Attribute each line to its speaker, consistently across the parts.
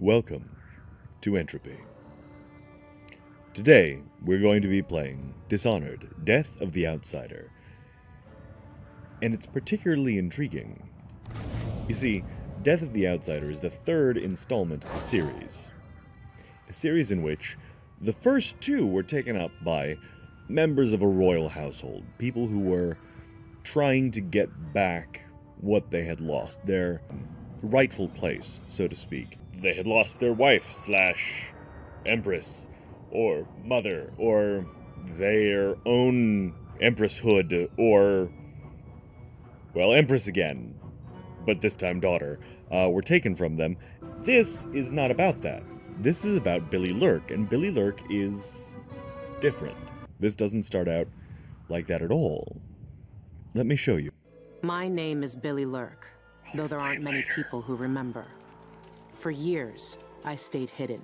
Speaker 1: Welcome to Entropy. Today, we're going to be playing Dishonored, Death of the Outsider. And it's particularly intriguing. You see, Death of the Outsider is the third installment of the series. A series in which the first two were taken up by members of a royal household, people who were trying to get back what they had lost, their rightful place, so to speak. They had lost their wife / empress, or mother, or their own empresshood, or, well, empress again, but this time daughter, were taken from them. This is not about that. This is about Billy Lurk, and Billy Lurk is different. This doesn't start out like that at all. Let me show you.
Speaker 2: My name is Billy Lurk, though there aren't many people who remember. For years, I stayed hidden,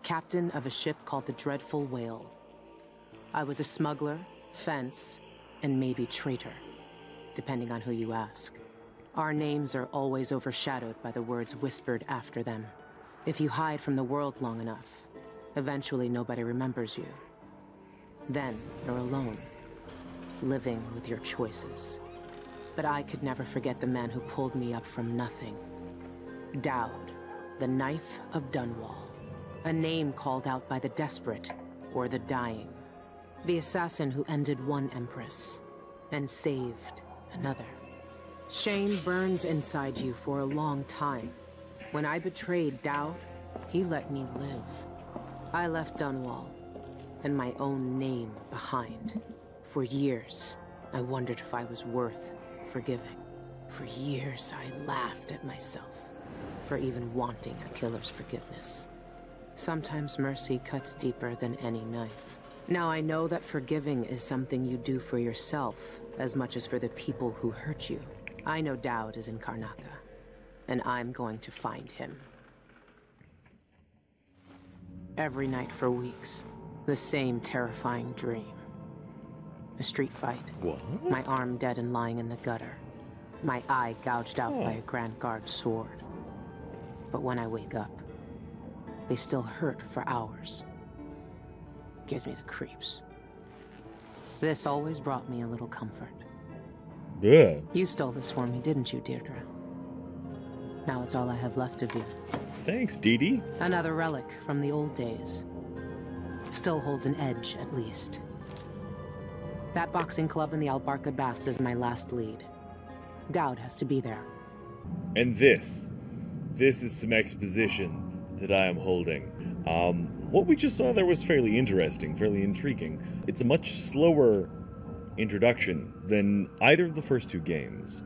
Speaker 2: captain of a ship called the Dreadful Whale. I was a smuggler, fence, and maybe traitor, depending on who you ask. Our names are always overshadowed by the words whispered after them. If you hide from the world long enough, eventually nobody remembers you. Then you're alone, living with your choices. But I could never forget the man who pulled me up from nothing. Dowd, the Knife of Dunwall. A name called out by the desperate or the dying. The assassin who ended one empress and saved another. Shame burns inside you for a long time. When I betrayed Dowd, he let me live. I left Dunwall and my own name behind. For years, I wondered if I was worth forgiving. For years, I laughed at myself for even wanting a killer's forgiveness. Sometimes mercy cuts deeper than any knife. Now I know that forgiving is something you do for yourself as much as for the people who hurt you. I know Dowd is in Karnaca, and I'm going to find him. Every night for weeks, the same terrifying dream. A street fight.
Speaker 1: What?
Speaker 2: My arm dead and lying in the gutter. My eye gouged out by a Grand Guard sword. But when I wake up, they still hurt for hours. Gives me the creeps. This always brought me a little comfort.
Speaker 1: Yeah.
Speaker 2: You stole this for me, didn't you, Deirdre? Now it's all I have left of you.
Speaker 1: Thanks, Dee Dee.
Speaker 2: Another relic from the old days. Still holds an edge, at least. That boxing club in the Albarca Baths is my last lead. Dowd has to be there.
Speaker 1: And this is some exposition that I am holding. What we just saw there was fairly interesting, fairly intriguing. It's a much slower introduction than either of the first two games,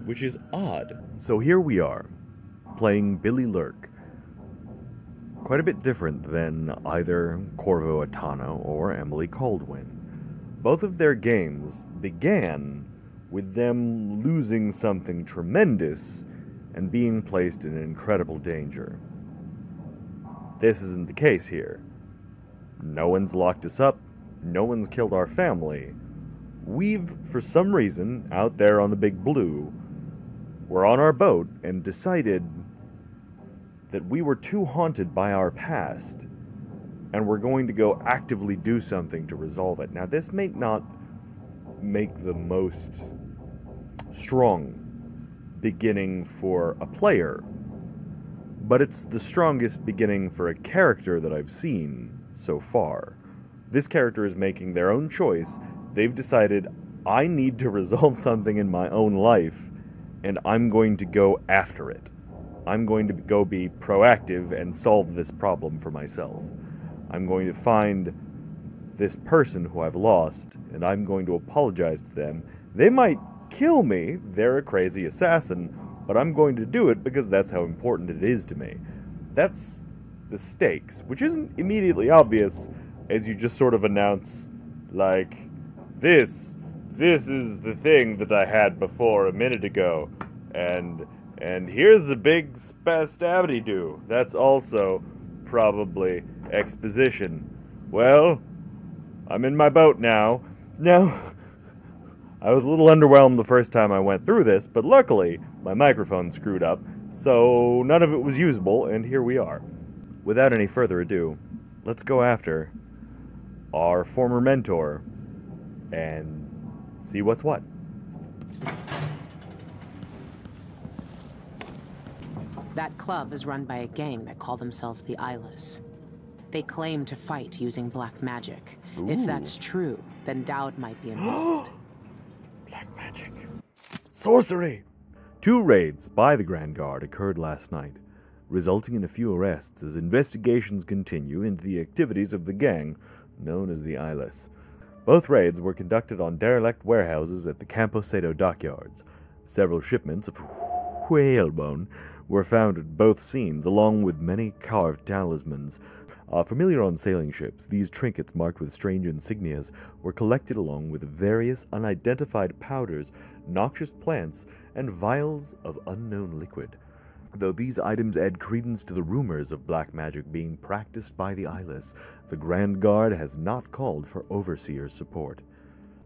Speaker 1: which is odd. So here we are, playing Billy Lurk. Quite a bit different than either Corvo Attano or Emily Caldwin. Both of their games began with them losing something tremendous and being placed in incredible danger. This isn't the case here. No one's locked us up, no one's killed our family. We've, for some reason, out there on the Big Blue, were on our boat and decided that we were too haunted by our past, and we're going to go actively do something to resolve it. Now, this may not make the most strong beginning for a player, but it's the strongest beginning for a character that I've seen so far. This character is making their own choice. They've decided, I need to resolve something in my own life, and I'm going to go after it. I'm going to go be proactive and solve this problem for myself. I'm going to find this person who I've lost, and I'm going to apologize to them. They might kill me, they're a crazy assassin, but I'm going to do it because that's how important it is to me. That's the stakes, which isn't immediately obvious as you just sort of announce, like, this is the thing that I had before a minute ago, and here's a big stabity-doo. That's also probably exposition. Well, I'm in my boat now. Now, I was a little underwhelmed the first time I went through this, but luckily, my microphone screwed up, So none of it was usable, and here we are. Without any further ado, let's go after our former mentor and see what's what.
Speaker 2: That club is run by a gang that call themselves the Eyeless. They claim to fight using black magic.
Speaker 1: Ooh.
Speaker 2: If that's true, then Dowd might be involved.
Speaker 1: Black magic. Sorcery! 2 raids by the Grand Guard occurred last night, resulting in a few arrests as investigations continue into the activities of the gang known as the Eyeless. Both raids were conducted on derelict warehouses at the Camposedo dockyards. Several shipments of whalebone were found at both scenes, along with many carved talismans. Familiar on sailing ships, these trinkets marked with strange insignias were collected along with various unidentified powders, noxious plants, and vials of unknown liquid. Though these items add credence to the rumors of black magic being practiced by the Eyeless, the Grand Guard has not called for Overseer's support.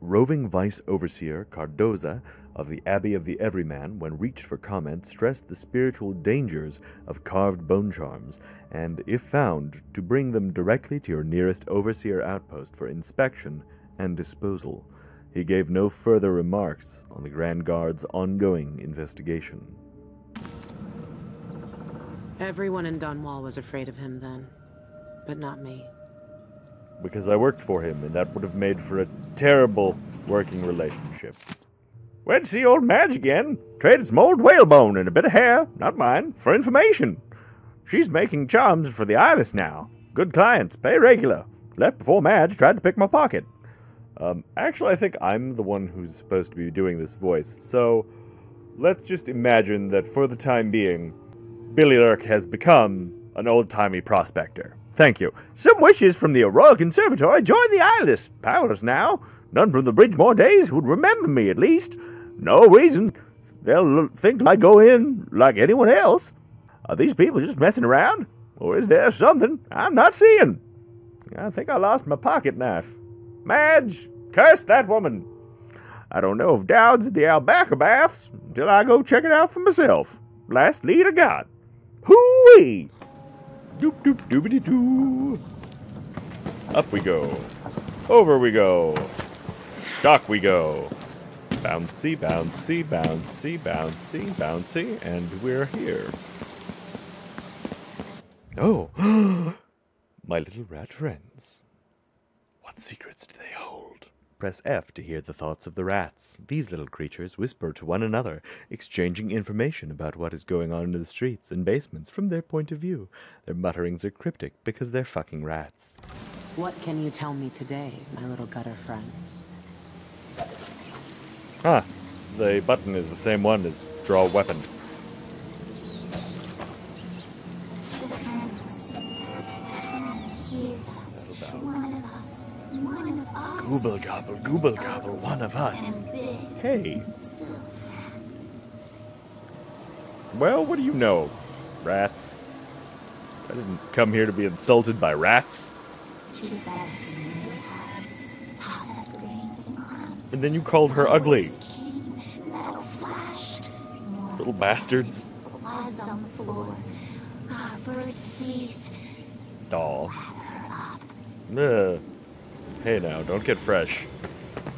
Speaker 1: Roving Vice Overseer Cardoza of the Abbey of the Everyman, when reached for comment, stressed the spiritual dangers of carved bone charms, and, if found, to bring them directly to your nearest Overseer outpost for inspection and disposal. He gave no further remarks on the Grand Guard's ongoing investigation.
Speaker 2: Everyone in Dunwall was afraid of him then, but not me.
Speaker 1: Because I worked for him, and that would have made for a terrible working relationship. Went to see old Madge again. Traded some old whalebone and a bit of hair, not mine, for information. She's making charms for the Eyeless now. Good clients, pay regular. Left before Madge tried to pick my pocket. Actually, I think I'm the one who's supposed to be doing this voice, so let's just imagine that for the time being, Billy Lurk has become an old-timey prospector. Thank you. Some wishes from the Royal Conservatory join the Eyeless. Powerless now. None from the Bridgemore days would remember me, at least. No reason. They'll think I go in like anyone else. Are these people just messing around? Or is there something I'm not seeing? I think I lost my pocket knife. Madge, curse that woman. I don't know if Dowd's at the albacore baths until I go check it out for myself. Last lead I got. Hoo-wee! Doop doop doobity doo. Up we go. Over we go. Dock we go. Bouncy, bouncy, bouncy, bouncy, bouncy, and we're here. Oh, my little rat friends. What secrets do they hold? Press F to hear the thoughts of the rats. These little creatures whisper to one another, exchanging information about what is going on in the streets and basements from their point of view. Their mutterings are cryptic because they're fucking rats.
Speaker 2: What can you tell me today, my little gutter friends?
Speaker 1: The button is the same one as draw weapon. Gooble gobble, one of us. Hey. Well, what do you know, rats? I didn't come here to be insulted by rats. And then you called her ugly. Little bastards.
Speaker 3: Blood's on the floor. Our first feast.
Speaker 1: Doll. Hey now, don't get fresh.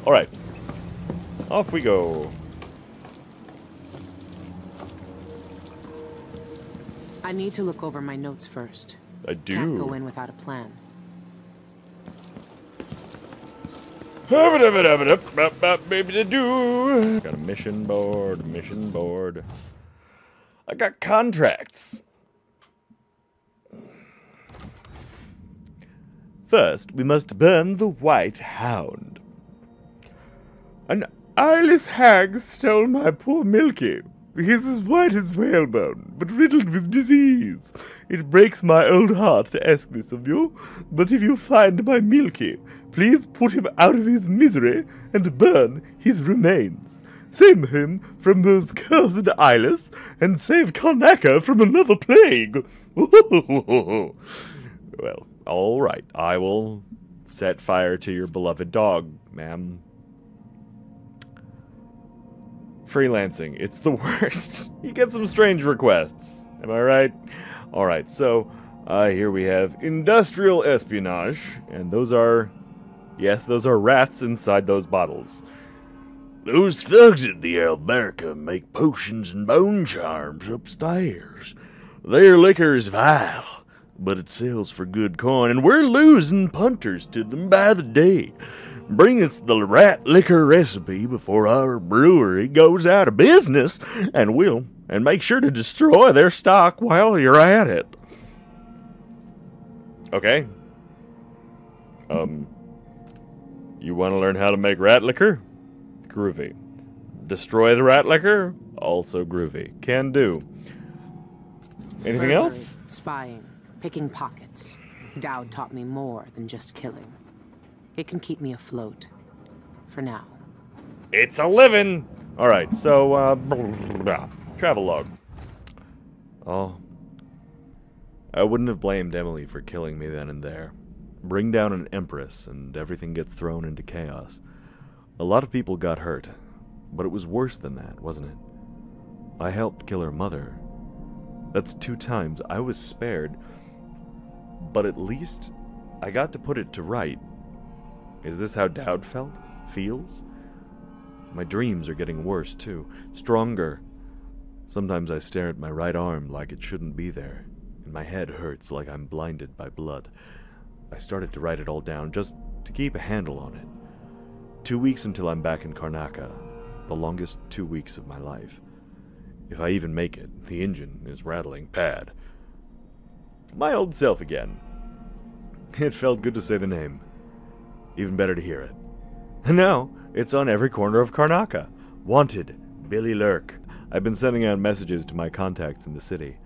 Speaker 1: Alright. Off we go.
Speaker 2: I need to look over my notes first.
Speaker 1: I do.
Speaker 2: Can't go in without a plan.
Speaker 1: Got a mission board. I got contracts. First, we must burn the White Hound. An eyeless hag stole my poor Milky. He is as white as whalebone, but riddled with disease. It breaks my old heart to ask this of you, but if you find my Milky, please put him out of his misery and burn his remains. Save him from those cursed eyeless, and save Karnaca from another plague. Well, all right. I will set fire to your beloved dog, ma'am. Freelancing. It's the worst. You get some strange requests. Am I right? Alright, so here we have industrial espionage. And those are... Yes, those are rats inside those bottles.
Speaker 4: Those thugs at the Alberca make potions and bone charms upstairs. Their liquor is vile, but it sells for good coin, and we're losing punters to them by the day. Bring us the rat liquor recipe before our brewery goes out of business, and make sure to destroy their stock while you're at it.
Speaker 1: Okay. You want to learn how to make rat liquor? Groovy. Destroy the rat liquor? Also groovy. Can do. Anything else?
Speaker 2: Spying, picking pockets. Dowd taught me more than just killing. It can keep me afloat. For now.
Speaker 1: It's a living! Alright, so, travel log. Oh. I wouldn't have blamed Emily for killing me then and there. Bring down an empress, and everything gets thrown into chaos. A lot of people got hurt, but it was worse than that, wasn't it? I helped kill her mother. That's 2 times I was spared, but at least I got to put it to right. Is this how Dowd feels? My dreams are getting worse, too. Stronger. Sometimes I stare at my right arm like it shouldn't be there, and my head hurts like I'm blinded by blood. I started to write it all down just to keep a handle on it. 2 weeks until I'm back in Karnaca, the longest 2 weeks of my life. If I even make it, the engine is rattling bad. My old self again. It felt good to say the name. Even better to hear it. And now, it's on every corner of Karnaca. Wanted, Billy Lurk. I've been sending out messages to my contacts in the city,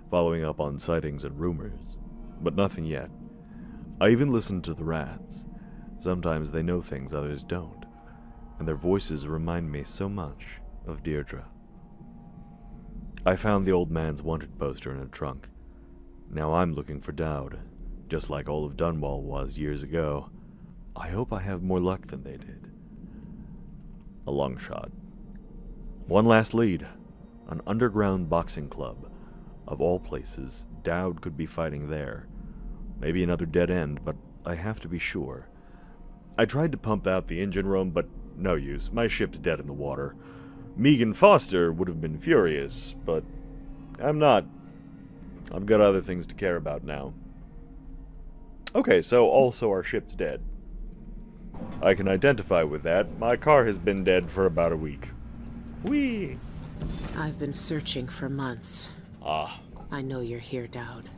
Speaker 1: following up on sightings and rumors, but nothing yet. I even listened to the rats. Sometimes they know things others don't, and their voices remind me so much of Deirdre. I found the old man's wanted poster in a trunk. Now I'm looking for Dowd, just like all of Dunwall was years ago. I hope I have more luck than they did. A long shot. One last lead. An underground boxing club. Of all places, Dowd could be fighting there. Maybe another dead end, but I have to be sure. I tried to pump out the engine room, but no use. My ship's dead in the water. Megan Foster would have been furious, but I'm not. I've got other things to care about now. Okay, so also our ship's dead. I can identify with that. My car has been dead for about a week. Whee!
Speaker 2: I've been searching for months.
Speaker 1: Ah.
Speaker 2: I know you're here, Dowd.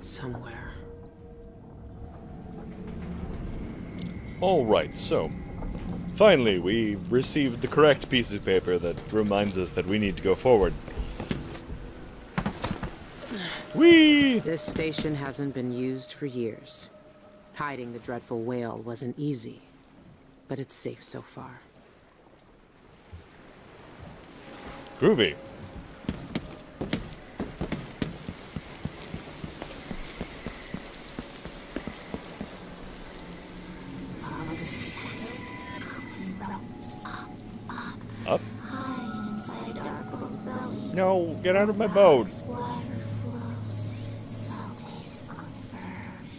Speaker 2: Somewhere.
Speaker 1: Alright, so finally we received the correct piece of paper that reminds us that we need to go forward. Whee!
Speaker 2: This station hasn't been used for years. Hiding the dreadful whale wasn't easy, but it's safe so far.
Speaker 1: Groovy. Up? No, get out of my boat.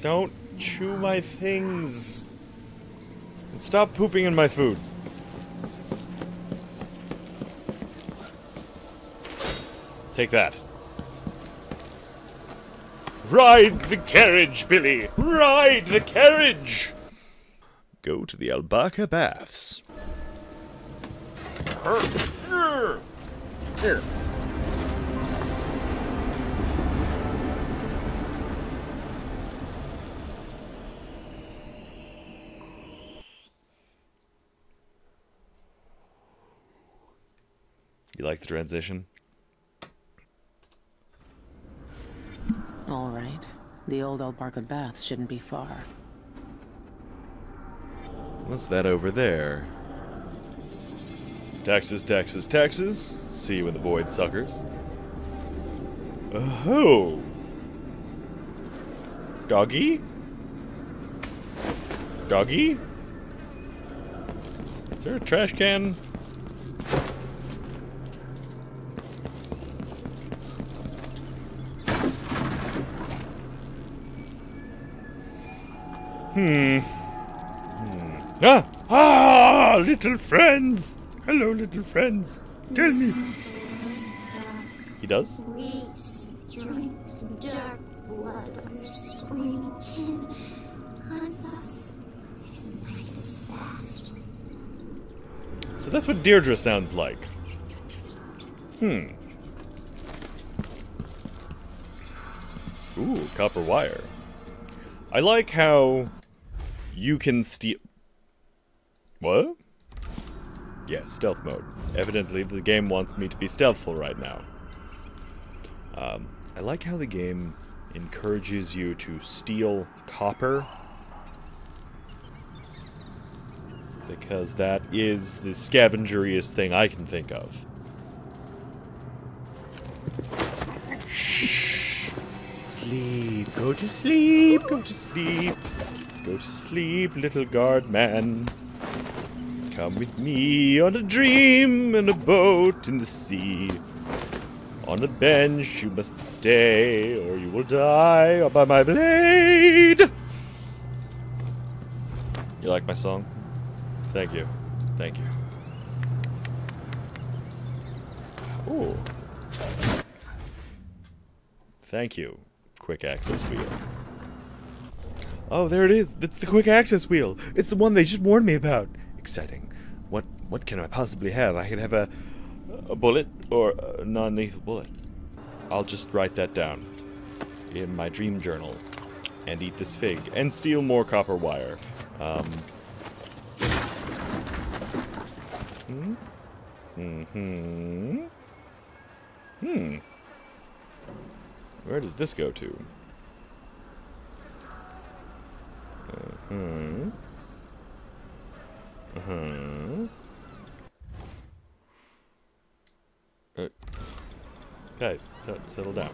Speaker 1: Don't chew my things. And stop pooping in my food. Take that. Ride the carriage, Billy! Ride the carriage! Go to the Alberca Baths. Here. You like the transition?
Speaker 2: All right. The old Alberca Baths shouldn't be far.
Speaker 1: What's that over there? Taxes, taxes, taxes. See you in the void, suckers. Oh. Doggy? Doggy? Is there a trash can? Little friends! Hello, little friends. Tell me. He does?
Speaker 3: Reefs drink the dark blood of your screaming kin. Haunts us. His night is fast.
Speaker 1: So that's what Deirdre sounds like. Ooh, copper wire. I like how you can steal... What? Yeah, stealth mode. Evidently, the game wants me to be stealthful right now. I like how the game encourages you to steal copper. Because that is the scavengeriest thing I can think of. Shh. Sleep. Go to sleep. Go to sleep. Go to sleep, little guard man. Come with me on a dream in a boat in the sea. On a bench you must stay, or you will die by my blade. You like my song? Thank you. Thank you. Ooh. Thank you, quick access wheel. Oh, there it is. That's the quick access wheel. It's the one they just warned me about. Exciting. What can I possibly have? I could have a bullet or a non-lethal bullet. I'll just write that down in my dream journal and eat this fig and steal more copper wire. Where does this go to? Guys, settle down.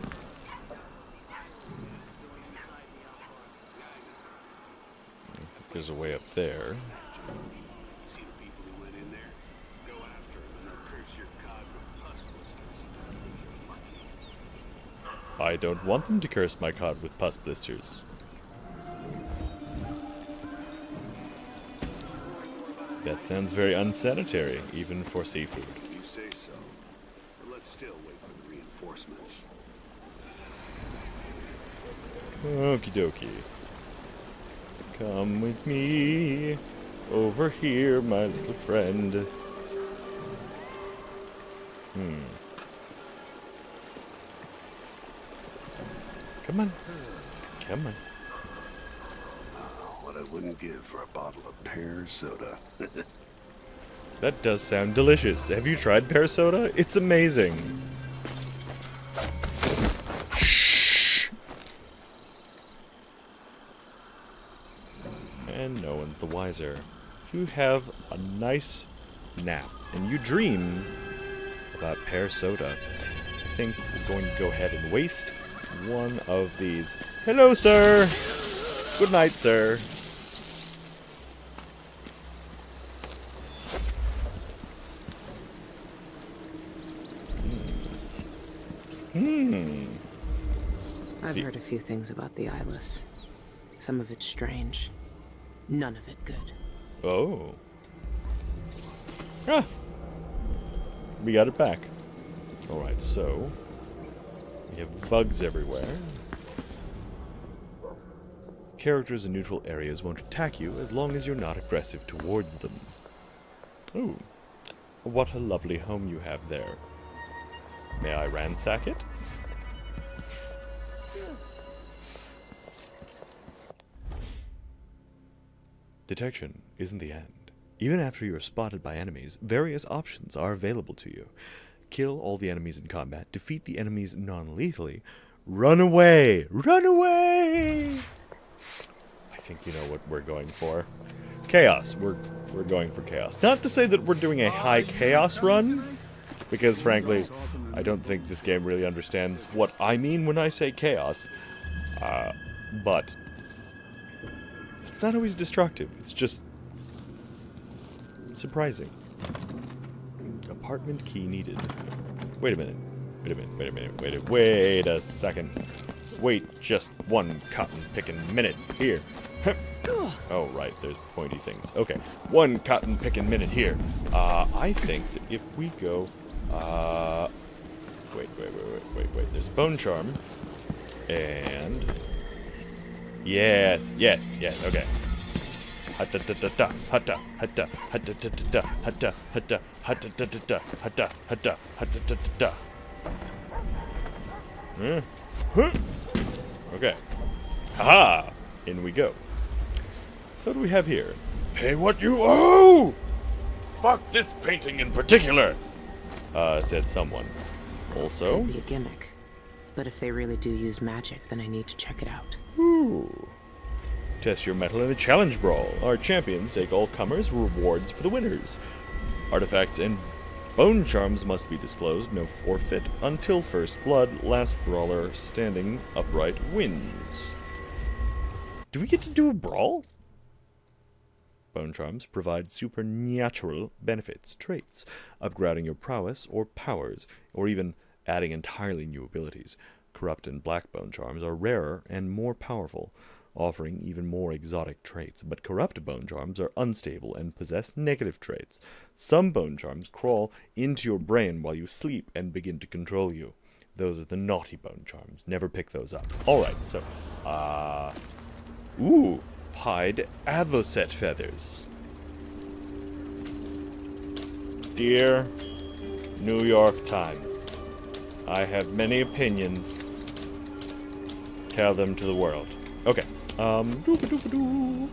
Speaker 1: There's a way up there.
Speaker 5: See the people who went in there? Go after them and they'll curse your god with pus blisters.
Speaker 1: I don't want them to curse my cod with pus blisters. That sounds very unsanitary, even for seafood.
Speaker 5: You say so. But let's still wait for the reinforcements.
Speaker 1: Okie dokie. Come with me over here, my little friend. Come on. Come on.
Speaker 5: What I wouldn't give for a bottle of pear soda.
Speaker 1: That does sound delicious. Have you tried pear soda? It's amazing. Shh. And no one's the wiser. You have a nice nap and you dream about pear soda. I think we're going to go ahead and waste one of these. Hello, sir. Good night, sir.
Speaker 2: I've heard a few things about the Eyeless. Some of it strange. None of it good.
Speaker 1: Oh. Ah. We got it back. Alright, so we have bugs everywhere. Characters in neutral areas won't attack you as long as you're not aggressive towards them. Ooh. What a lovely home you have there. May I ransack it? Detection isn't the end. Even after you are spotted by enemies, various options are available to you. Kill all the enemies in combat, defeat the enemies non-lethally, run away! Run away! I think you know what we're going for. Chaos. We're going for chaos. Not to say that we're doing a high chaos run, because frankly, I don't think this game really understands what I mean when I say chaos. But it's not always destructive. It's just surprising. Apartment key needed. Wait a minute. Wait a minute. Wait a minute. Wait a second. Wait just one cotton picking minute. Here. Oh, right, there's pointy things. Okay, 1 cotton picking minute here. I think that if we go, wait. There's bone charm. And yes, okay. Okay. Haha! In we go. So what do we have here? Pay what you owe! Fuck this painting in particular! Said someone. Also...
Speaker 2: Could be a gimmick. But if they really do use magic, then I need to check it out.
Speaker 1: Ooh. Test your metal in a challenge brawl. Our champions take all comers, rewards for the winners. Artifacts and bone charms must be disclosed, no forfeit, until first blood. Last brawler standing upright wins. Do we get to do a brawl? Bone charms provide supernatural benefits, traits, upgrading your prowess or powers, or even adding entirely new abilities. Corrupt and black bone charms are rarer and more powerful, offering even more exotic traits, but corrupt bone charms are unstable and possess negative traits. Some bone charms crawl into your brain while you sleep and begin to control you. Those are the naughty bone charms. Never pick those up. Alright, so, ooh, pied Advoset feathers. Dear New York Times, I have many opinions. Tell them to the world. Okay. Doo-ba-doo-ba-doo.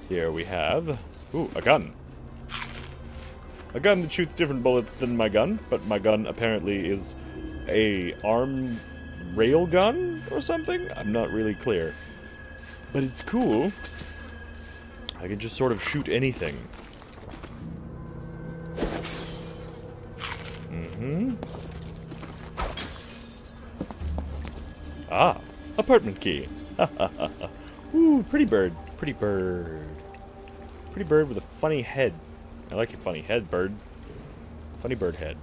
Speaker 1: Here we have... Ooh, a gun. A gun that shoots different bullets than my gun, but my gun apparently is a arm rail gun or something? I'm not really clear. But it's cool. I can just sort of shoot anything. Ah, apartment key. Ooh, pretty bird. Pretty bird. Pretty bird with a funny head. I like your funny head, bird. Funny bird head.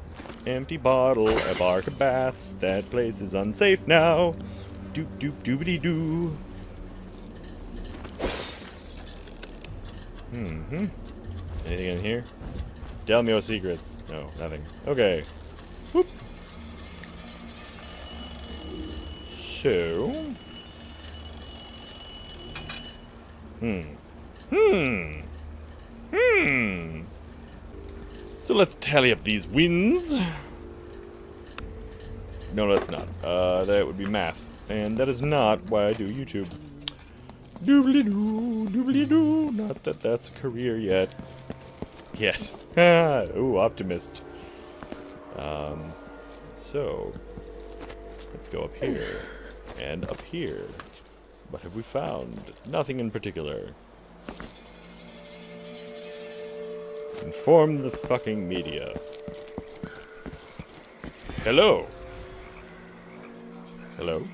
Speaker 1: Empty bottle, a bark of baths. That place is unsafe now. Doop doop doobity doo. Anything in here? Tell me your secrets. No, nothing. Okay. Whoop. So. So let's tally up these wins. No, that's not. That would be math. And that is not why I do YouTube. Doobly-doo, doobly-doo. Not that that's a career yet. Yes. Ooh, optimist. So, let's go up here. And up here. What have we found? Nothing in particular. Inform the fucking media. Hello. Hello?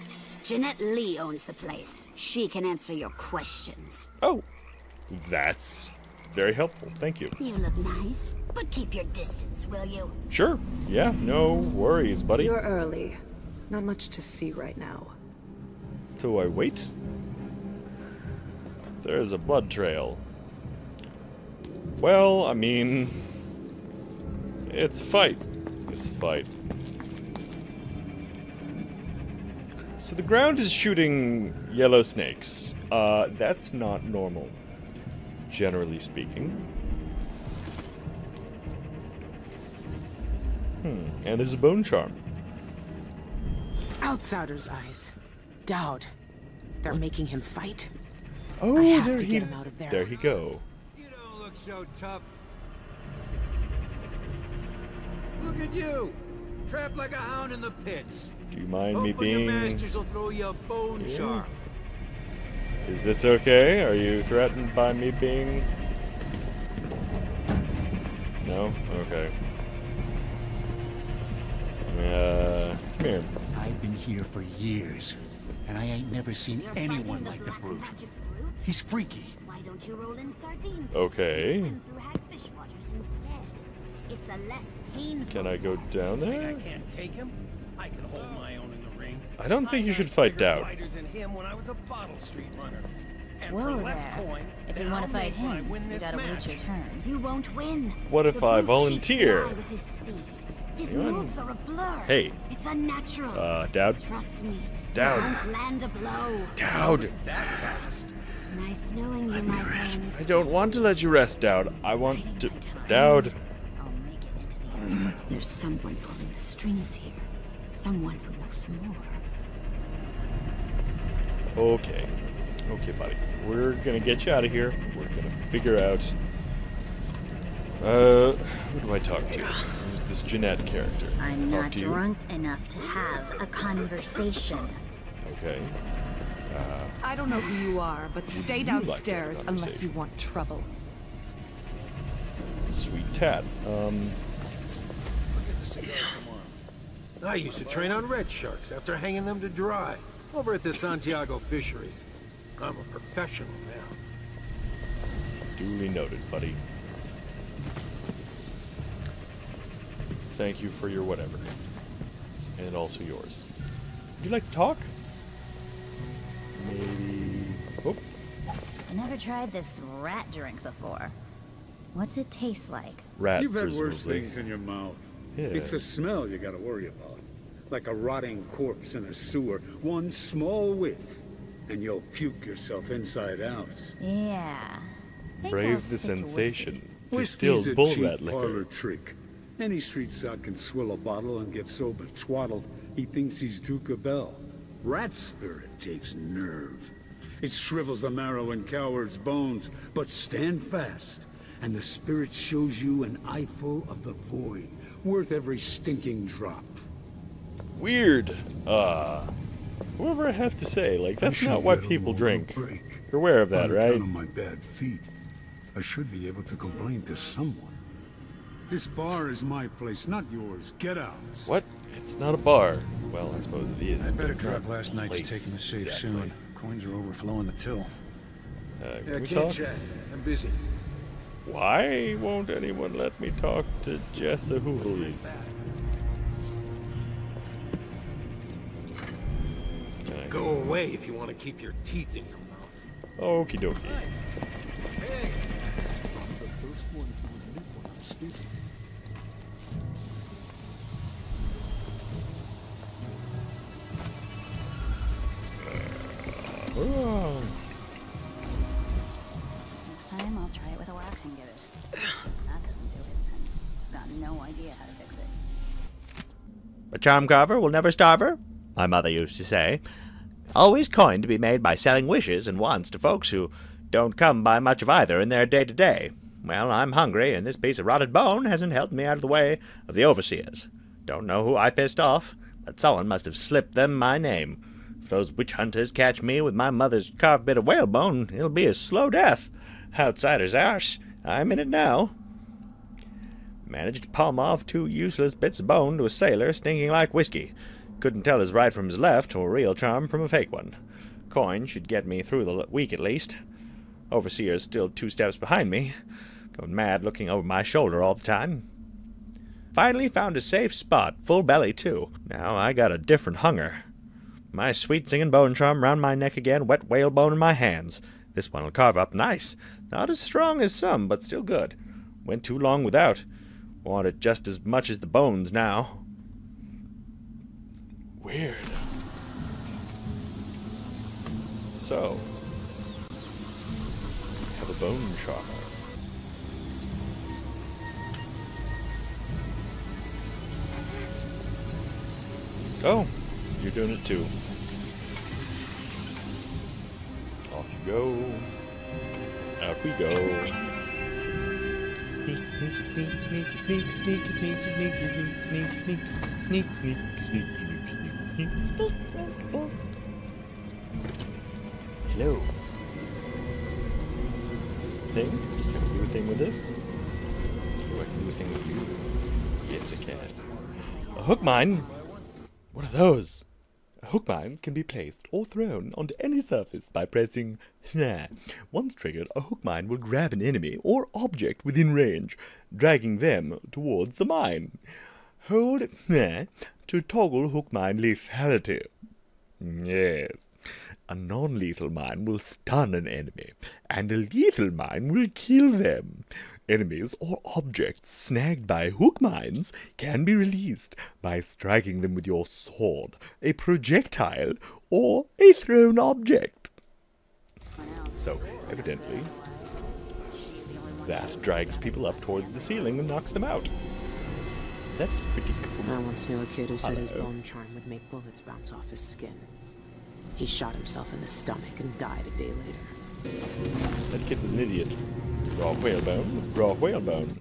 Speaker 6: Jeanette Lee owns the place. She can answer your questions.
Speaker 1: Oh, that's very helpful. Thank you.
Speaker 6: You look nice, but keep your distance, will you?
Speaker 1: Sure. Yeah, no worries, buddy.
Speaker 7: You're early. Not much to see right now.
Speaker 1: So I wait. There's a blood trail. Well, I mean, it's a fight. It's a fight. So the ground is shooting yellow snakes. That's not normal, generally speaking. And there's a bone charm.
Speaker 2: Outsider's eyes. Dowd. They're making him fight.
Speaker 1: Oh,
Speaker 2: I have to get him out of there.
Speaker 1: There he go.
Speaker 8: You don't look so tough. Look at you, trapped like a hound in the pits.
Speaker 1: Do you mind me
Speaker 8: Hoping your
Speaker 1: being...
Speaker 8: masters will throw you a bone charm.
Speaker 1: Is this okay? Are you threatened by me being... No? Okay. Come here.
Speaker 9: I've been here for years, and I ain't never seen
Speaker 6: You're
Speaker 9: anyone
Speaker 6: fighting the
Speaker 9: like the
Speaker 6: black
Speaker 9: brute.
Speaker 6: magic brute?
Speaker 9: He's freaky.
Speaker 6: Why don't you roll in sardine pits
Speaker 1: Okay.
Speaker 6: and swim through hagfish waters instead? It's a less painful
Speaker 1: Can I go
Speaker 6: death.
Speaker 1: down there?
Speaker 8: I can't take him. I can hold my own in the ring.
Speaker 1: I don't think you should fight Dowd.
Speaker 6: Whoa there. If you want to fight him, you gotta wait your turn. You won't win.
Speaker 1: What if I volunteer?
Speaker 6: With his speed. His moves are a blur.
Speaker 1: Hey.
Speaker 6: It's unnatural.
Speaker 1: Dowd?
Speaker 6: Trust me.
Speaker 1: Dowd.
Speaker 6: You won't land a blow.
Speaker 1: Dowd.
Speaker 6: Nice knowing you, my friend.
Speaker 1: I don't want to let you rest, Dowd. I want to... Dowd.
Speaker 6: I'll make it into the other. There's someone pulling the strings here. Someone who knows more.
Speaker 1: Okay. Okay, buddy. We're gonna get you out of here. We're gonna figure out... who do I talk to? Who's this Jeanette character?
Speaker 6: I'm
Speaker 1: Talk
Speaker 6: not
Speaker 1: to you?
Speaker 6: drunk enough to have a conversation.
Speaker 1: Okay.
Speaker 7: I don't know who you are, but stay
Speaker 1: you like that
Speaker 7: downstairs unless you want trouble.
Speaker 1: Sweet tat.
Speaker 8: I used to train on red sharks after hanging them to dry over at the Santiago fisheries. I'm a professional now.
Speaker 1: Duly noted, buddy. Thank you for your whatever. And also yours. Would you like to talk? Maybe... Oh.
Speaker 6: I never tried this rat drink before. What's it taste like?
Speaker 1: Rat,
Speaker 10: You've had worse
Speaker 1: presumably.
Speaker 10: things in your mouth.
Speaker 1: Yeah.
Speaker 10: It's the smell you gotta worry about. Like a rotting corpse in a sewer. One small whiff, and you'll puke yourself inside out.
Speaker 6: Yeah. Think I'll
Speaker 1: Brave the
Speaker 6: stick to
Speaker 1: sensation.
Speaker 10: Whiskey's
Speaker 1: Distilled
Speaker 10: a
Speaker 1: bull
Speaker 10: cheap
Speaker 1: rat liquor.
Speaker 10: parlor trick. Any street sod can swill a bottle and get so betwaddled he thinks he's Duke of Bell. Rat spirit takes nerve. It shrivels the marrow in cowards' bones, but stand fast, and the spirit shows you an eyeful of the void, worth every stinking drop.
Speaker 1: Weird. Whatever I have to say, like, that's not what people drink. You're aware of that, right?
Speaker 10: On my bad feet, I should be able to complain to someone. This bar is my place, not yours. Get out.
Speaker 1: What? It's not a bar. Well, I suppose it is.
Speaker 9: I better
Speaker 1: but it's
Speaker 9: drop
Speaker 1: not
Speaker 9: last
Speaker 1: a
Speaker 9: night's
Speaker 1: place
Speaker 9: taking the safe
Speaker 1: exactly.
Speaker 9: soon. Coins are overflowing the till.
Speaker 1: Can
Speaker 8: I
Speaker 1: we
Speaker 8: can't
Speaker 1: talk?
Speaker 8: chat. I'm busy.
Speaker 1: Why won't anyone let me talk to Jessa Hoolies?
Speaker 8: Go away if you want to keep your teeth in your mouth.
Speaker 1: Okie dokie.
Speaker 8: Hey!
Speaker 10: The first one to admit what I'm speaking.
Speaker 1: Oh.
Speaker 6: Next time, I'll try it with a waxing goose. That doesn't do it, then I've got no idea how to fix it.
Speaker 11: A charm carver will never starve her, my mother used to say. Always coin to be made by selling wishes and wants to folks who don't come by much of either in their day-to-day. Well, I'm hungry, and this piece of rotted bone hasn't helped me out of the way of the overseers. Don't know who I pissed off, but someone must have slipped them my name. If those witch hunters catch me with my mother's carved bit of whalebone, it'll be a slow death. Outsider's arse. I'm in it now. Managed to palm off 2 useless bits of bone to a sailor stinking like whiskey. Couldn't tell his right from his left, or real charm from a fake one. Coin should get me through the week at least. Overseer's still 2 steps behind me, going mad looking over my shoulder all the time. Finally found a safe spot, full belly too. Now I got a different hunger. My sweet singing bone charm round my neck again, wet whalebone in my hands. This one'll carve up nice. Not as strong as some, but still good. Went too long without. Want it just as much as the bones now. Weird. So, have a bone charmer. Oh, you're doing it too. Off you go. Out we go. Sneak, sneaky, sneaky, sneaky, sneaky, sneaky, sneaky, sneaky, sneaky, sneaky, sneaky, sneaky, sneaky, sneaky, sneaky. Hello. This thing? Can I do a thing with this? Or I can do a thing with you? Yes, I can. A hook mine? What are those? Hook mines can be placed or thrown onto any surface by pressing snare. Once triggered, a hook mine will grab an enemy or object within range, dragging them towards the mine. Hold snare to toggle hook mine lethality.
Speaker 1: Yes. A non-lethal mine will stun an enemy, and a lethal mine will kill them. Enemies or objects snagged by hook mines can be released by striking them with your sword, a projectile, or a thrown object. So, evidently, that drags people up towards the ceiling and knocks them out. That's pretty cool.
Speaker 2: I once knew a kid who said his bone charm would make bullets bounce off his skin. He shot himself in the stomach and died a day later.
Speaker 1: That kid was an idiot. Raw whalebone, raw whalebone.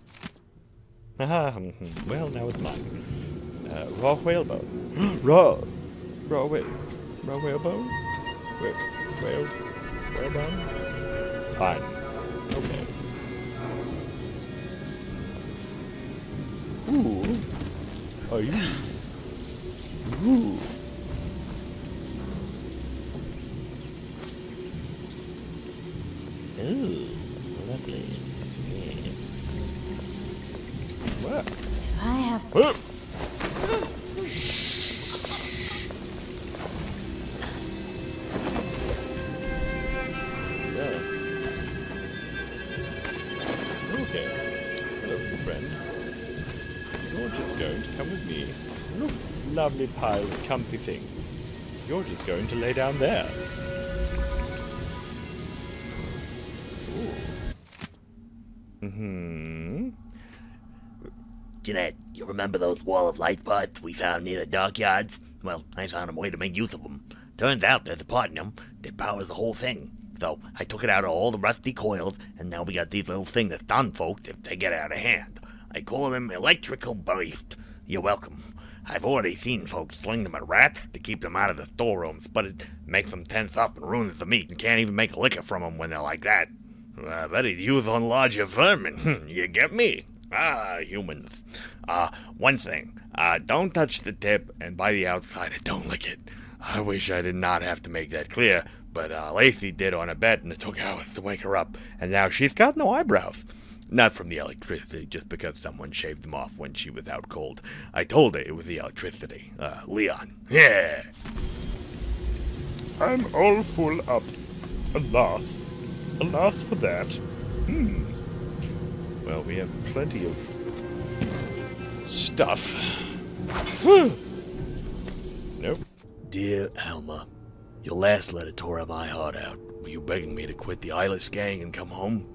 Speaker 1: Haha, well, now it's mine. Raw whalebone. raw whalebone? Whalebone? Fine. Okay. Ooh. Are you? Ooh. Oh, lovely. Yeah. What?
Speaker 3: I have.
Speaker 1: Oh. Yeah. Okay. Hello, friend. You're just going to come with me. Look at this lovely pile of comfy things. You're just going to lay down there.
Speaker 4: Jeanette, you remember those wall of light pods we found near the dockyards? Well, I found a way to make use of them. Turns out there's a part in them that powers the whole thing. So I took it out of all the rusty coils, and now we got these little things that stun folks if they get out of hand. I call them electrical burst. You're welcome. I've already seen folks sling them at rats to keep them out of the storerooms, but it makes them tense up and ruins the meat and can't even make a liquor from them when they're like that. That is used on larger vermin. You get me? Humans. One thing. Don't touch the tip, and by the outside, don't lick it. I wish I did not have to make that clear, but Lacey did on a bet, and it took hours to wake her up, and now she's got no eyebrows. Not from the electricity, just because someone shaved them off when she was out cold. I told her it was the electricity. Leon. Yeah!
Speaker 1: I'm all full up. Alas. Alas for that. Well, we have plenty of stuff. Nope.
Speaker 4: Dear Alma, your last letter tore my heart out. Were you begging me to quit the Eyeless gang and come home?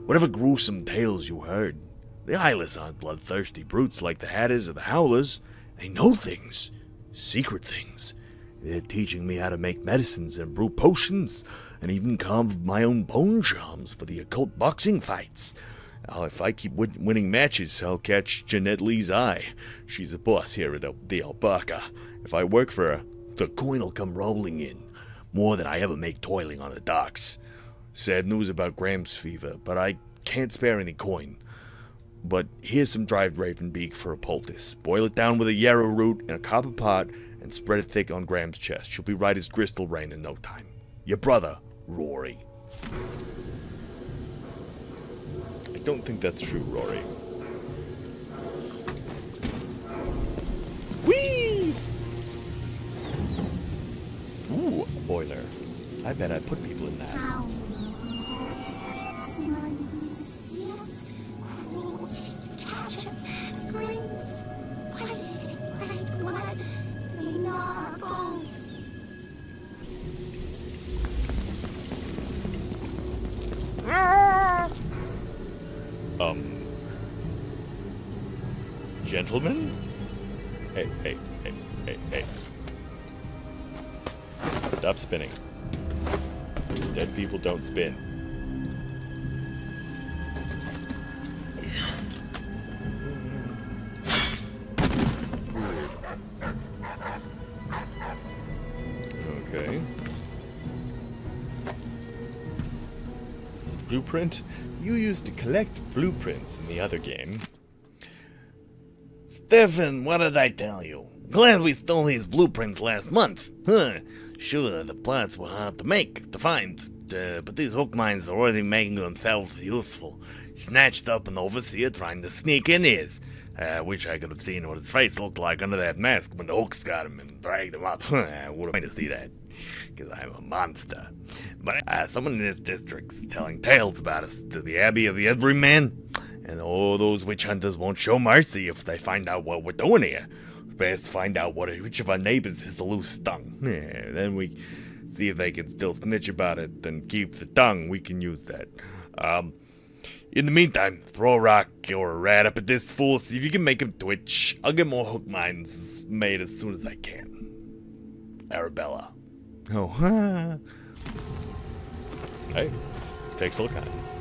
Speaker 4: Whatever gruesome tales you heard, the Eyeless aren't bloodthirsty brutes like the Hatters or the Howlers. They know things. Secret things. They're teaching me how to make medicines and brew potions, and even carve my own bone charms for the occult boxing fights. If I keep winning matches, I'll catch Jeanette Lee's eye. She's the boss here at the Alpaca. If I work for her, the coin will come rolling in. More than I ever make toiling on the docks. Sad news about Graham's fever, but I can't spare any coin. But here's some dried raven beak for a poultice. Boil it down with a yarrow root in a copper pot and spread it thick on Graham's chest. She'll be right as crystal rain in no time. Your brother, Rory.
Speaker 1: I don't think that's true, Rory. Whee! Ooh, a boiler. I bet I put people in that.
Speaker 3: Screams, bright blood, they gnaw our bones.
Speaker 1: Gentlemen? Hey. Stop spinning. Dead people don't spin. Okay. This is a blueprint. You used to collect blueprints in the other game.
Speaker 4: Stefan, what did I tell you? Glad we stole these blueprints last month. Sure, the plots were hard to find, but these hook mines are already making themselves useful. Snatched up an overseer trying to sneak in his. I wish I could have seen what his face looked like under that mask when the hooks got him and dragged him up. I would have liked to see that, because I'm a monster. But someone in this district's telling tales about us to the Abbey of the Everyman, and all those witch hunters won't show mercy if they find out what we're doing here. Best find out which of our neighbors has a loose tongue. Then we see if they can still snitch about it, then keep the tongue. We can use that. In the meantime, throw a rock or a rat up at this fool, see if you can make him twitch. I'll get more hook mines made as soon as I can. Arabella.
Speaker 1: Oh, hey, takes all kinds.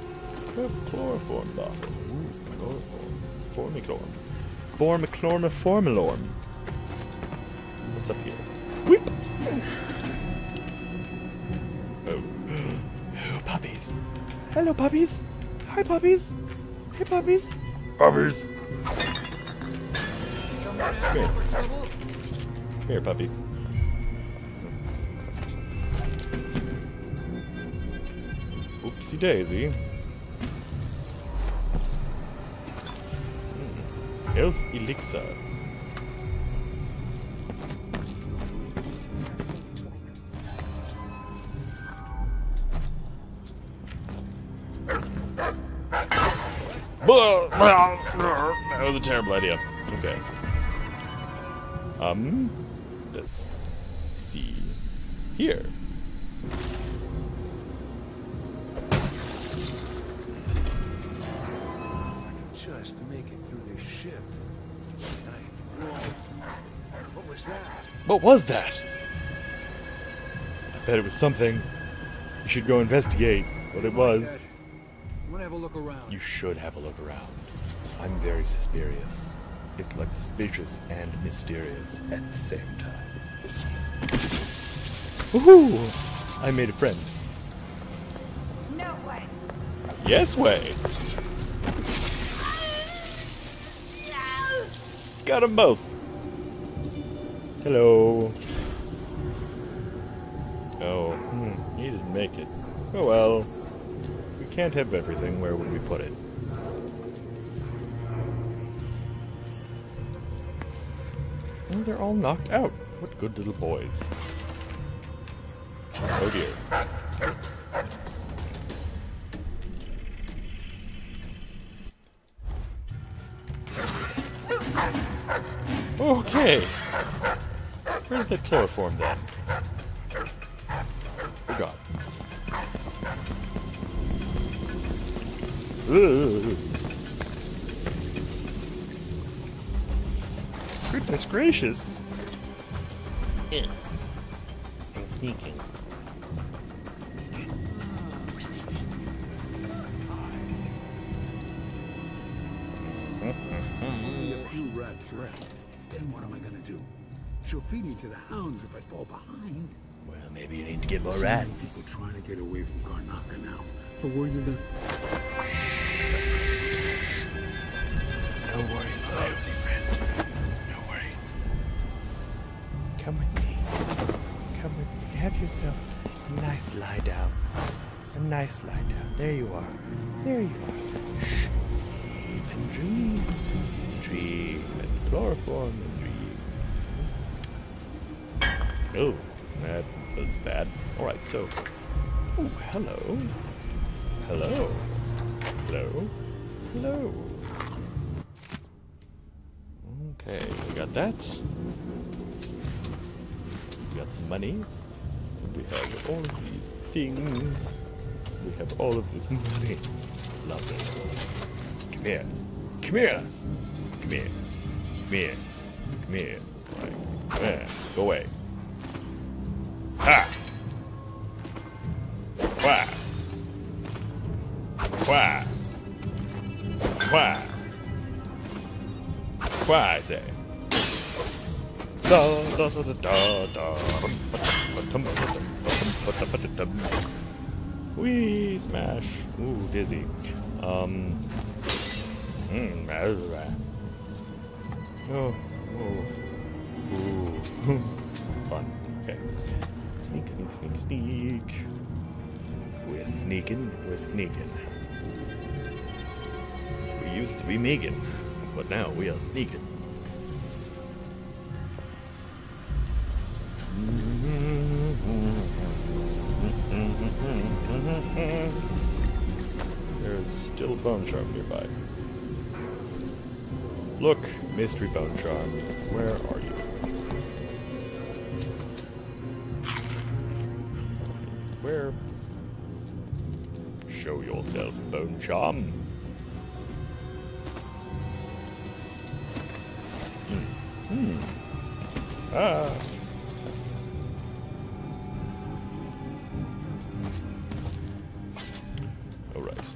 Speaker 1: Chloroform bottle. Ooh, chloroform. Formichlorm. What's up here? Whip! Oh, puppies. Hello, puppies. Hi, puppies. Hey, puppies.
Speaker 4: Puppies.
Speaker 1: Come here. Come here, puppies. Oopsie daisy. Health elixir. That was a terrible idea. Okay. Let's see here.
Speaker 8: Just make it through this shift. What was that?
Speaker 1: What was that? I bet it was something. You should go investigate what it was.
Speaker 8: I'm gonna have a look around.
Speaker 1: You should have a look around. I'm very suspicious. It's like suspicious and mysterious at the same time. Woohoo! I made a friend.
Speaker 7: No way.
Speaker 1: Yes way. Got them both. Hello. Oh, he didn't make it. Oh well. We can't have everything. Where would we put it? Oh, they're all knocked out. What good little boys. Oh dear. Okay. Where's that chloroform then? Forgot. Goodness gracious.
Speaker 11: I'm sneaking. We're sneaking.
Speaker 10: Only a few rats left. Then what am I gonna do? She'll feed me to the hounds if I fall behind.
Speaker 11: Well, maybe you need to get more
Speaker 10: So many
Speaker 11: rats.
Speaker 10: people trying to get away from Karnaca now. But where you gonna?
Speaker 11: No worries, my only friend. No worries. Come with me. Come with me. Have yourself a nice lie down. A nice lie down. There you are. There you are. Sleep and dream. Dream and chloroform and dream.
Speaker 1: Oh, that was bad. Alright, so. Oh, hello. Hello. Hello. Hello. Okay, we got that. We got some money. We have all of these things. We have all of this money. Lovely. Come here. Come here. Come here. Come here. Come here. Right. Come here. Go away. Ha! Qua! Qua! Qua! Qua, I say. Da da da da da. Wee smash. Ooh, dizzy. Oh, oh. Ooh. Fun. Okay. Sneak, sneak, sneak, sneak. We're sneaking, we're sneaking. We used to be Megan. but now we are sneaking. There's still a bone charm nearby. Look, mystery bone charm, where are you? Where? Show yourself, bone charm. Ah. Alright.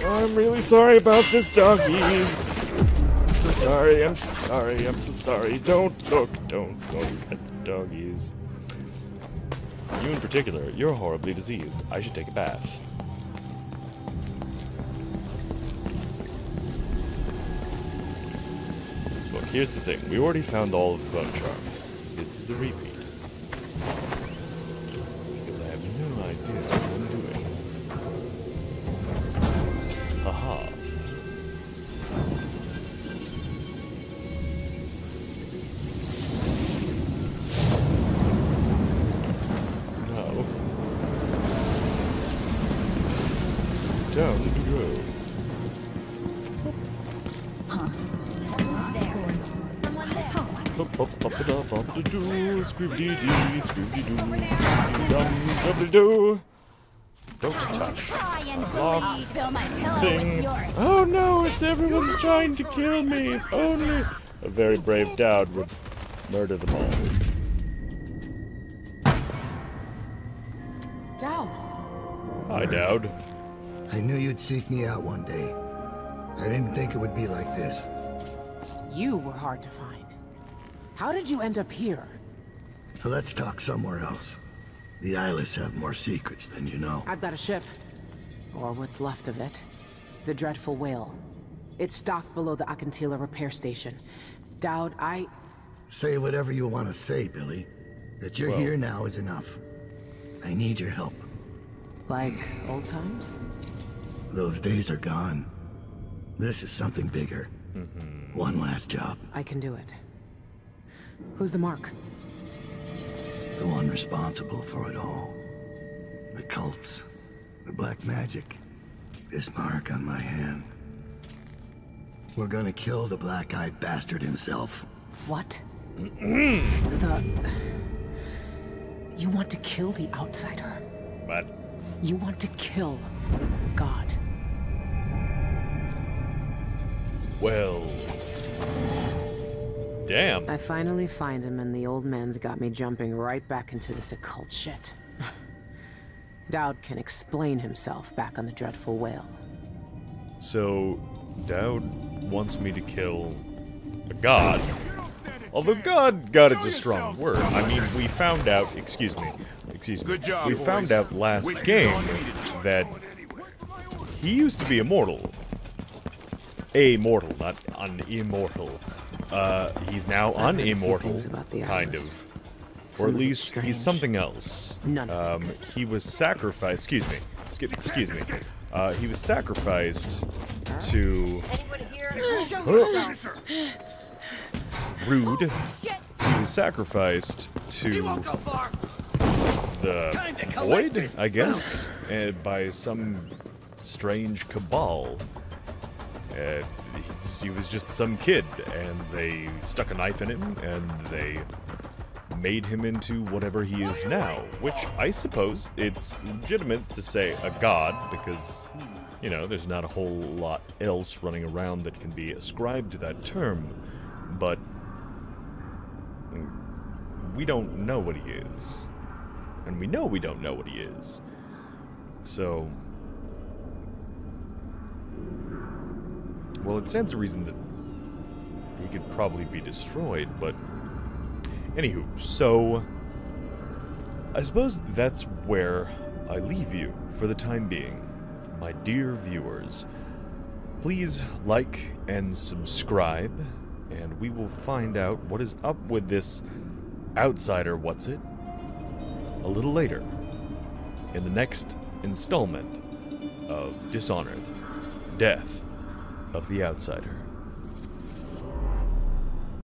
Speaker 1: I'm really sorry about this, doggies. I'm so sorry, I'm so sorry, I'm so sorry. Don't look at the doggies. You in particular, you're horribly diseased. I should take a bath. Look, here's the thing. We already found all of the bone charms. This is a repeat. Because I have no idea what I'm doing. Haha. No. Down to go. Scribbly-dee, scribbly-doo, scribbly-dum-dubby-doo. Don't touch. Lock thing. Oh no, it's everyone's trying to kill me. If only a very brave Dowd would murder them all.
Speaker 2: Dowd.
Speaker 1: Hi, Dowd.
Speaker 12: I knew you'd seek me out one day. I didn't think it would be like this.
Speaker 2: You were hard to find. How did you end up here?
Speaker 12: So let's talk somewhere else. The Eyeless have more secrets than you know.
Speaker 2: I've got a ship. Or what's left of it. The Dreadful Whale. It's docked below the Akantila repair station. Dowd,
Speaker 12: Say whatever you want to say, Billy. That you're here now is enough. I need your help.
Speaker 2: Like old times?
Speaker 12: Those days are gone. This is something bigger. One last job.
Speaker 2: I can do it. Who's the mark?
Speaker 12: The one responsible for it all. The cults. The black magic. This mark on my hand. We're gonna kill the black-eyed bastard himself.
Speaker 2: What? You want to kill the outsider?
Speaker 1: What?
Speaker 2: You want to kill God?
Speaker 1: Well... Damn.
Speaker 2: I finally find him, and the old man's got me jumping right back into this occult shit. Dowd can explain himself back on the Dreadful Whale.
Speaker 1: So, Dowd wants me to kill a god. Although God is a strong word. I mean, we found out, excuse me.
Speaker 5: Good job,
Speaker 1: we found out last game that he used to be immortal. Immortal, not unimmortal. He's now unimmortal, kind of. Or at least he's something else. He was sacrificed, excuse me. He was sacrificed to... Rude. He was sacrificed to the void, I guess, by some strange cabal. He was just some kid, and they stuck a knife in him, and they made him into whatever he is now. Which, I suppose, it's legitimate to say a god, because, you know, there's not a whole lot else running around that can be ascribed to that term. But we don't know what he is. And we know we don't know what he is. So... well, it stands to reason that he could probably be destroyed, but... anywho, so... I suppose that's where I leave you for the time being, my dear viewers. Please like and subscribe, and we will find out what is up with this outsider what's-it a little later, in the next installment of Dishonored. Death of the Outsider.